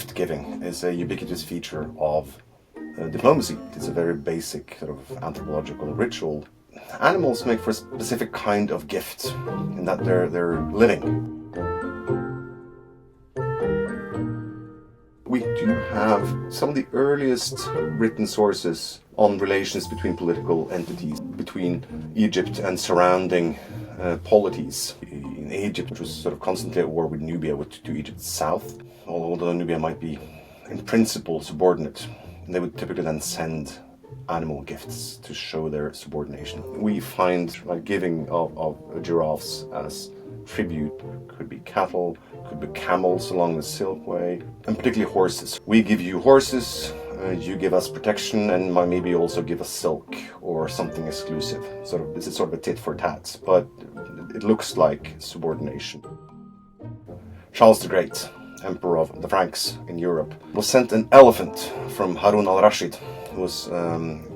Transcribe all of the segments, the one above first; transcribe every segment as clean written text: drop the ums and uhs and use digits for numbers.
gift giving is a ubiquitous feature of diplomacy. It's a very basic sort of anthropological ritual. Animals make for a specific kind of gift in that they're living. We do have some of the earliest written sources on relations between political entities, between Egypt and surrounding polities. In Egypt, which was sort of constantly at war with Nubia, to Egypt's south, although Nubia might be in principle subordinate, they would typically then send animal gifts to show their subordination. We find giving of giraffes as tribute. Could be cattle, could be camels along the Silkway, and particularly horses. We give you horses, you give us protection, and maybe also give us silk or something exclusive. This is sort of a tit for tat, but it looks like subordination. Charles the Great, Emperor of the Franks in Europe, was sent an elephant from Harun al-Rashid, who was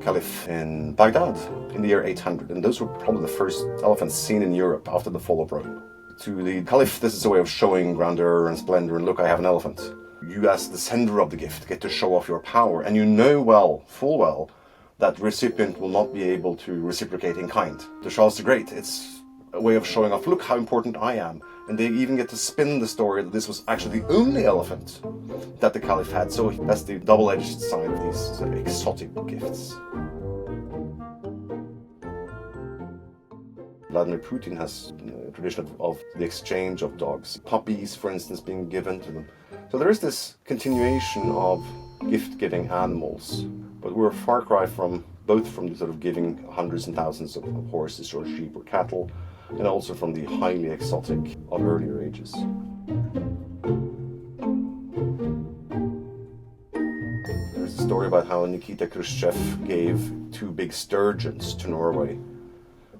Caliph in Baghdad in the year 800, and those were probably the first elephants seen in Europe after the fall of Rome. To the Caliph, this is a way of showing grandeur and splendor, and look, I have an elephant. You, as the sender of the gift, get to show off your power, and you know full well, that the recipient will not be able to reciprocate in kind. To Charles the Great, it's a way of showing off, look how important I am. And they even get to spin the story that this was actually the only elephant that the Caliph had. So that's the double-edged side of these sort of exotic gifts. Vladimir Putin has a tradition of the exchange of dogs. Puppies, for instance, being given to them. So there is this continuation of gift-giving animals. But we're a far cry from both from the sort of giving hundreds and thousands of horses or sheep or cattle, and also from the highly exotic of earlier ages. There's a story about how Nikita Khrushchev gave 2 big sturgeons to Norway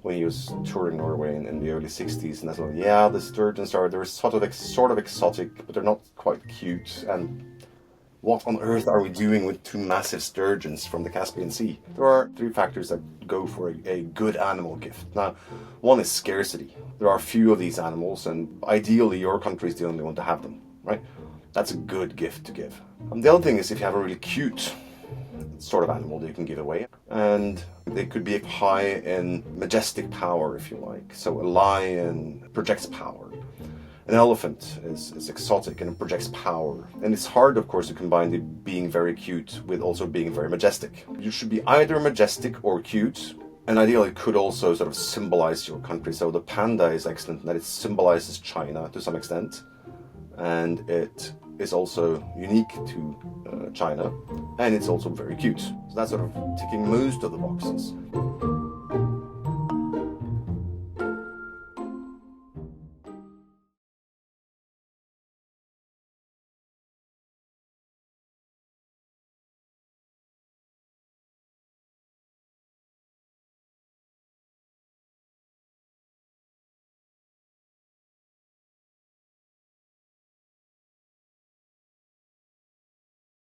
when he was touring Norway in the early 60s, and that's like, yeah, the sturgeons they're sort of exotic, but they're not quite cute, and what on earth are we doing with 2 massive sturgeons from the Caspian Sea? There are 3 factors that go for a good animal gift. Now, one is scarcity. There are few of these animals, and ideally your country is the only one to have them, right? That's a good gift to give. And the other thing is if you have a really cute sort of animal that you can give away, and they could be high in majestic power, if you like. So a lion projects power. An elephant is exotic and it projects power. And it's hard, of course, to combine the being very cute with also being very majestic. You should be either majestic or cute, and ideally it could also sort of symbolize your country. So the panda is excellent in that it symbolizes China to some extent, and it is also unique to China, and it's also very cute. So that's sort of ticking most of the boxes.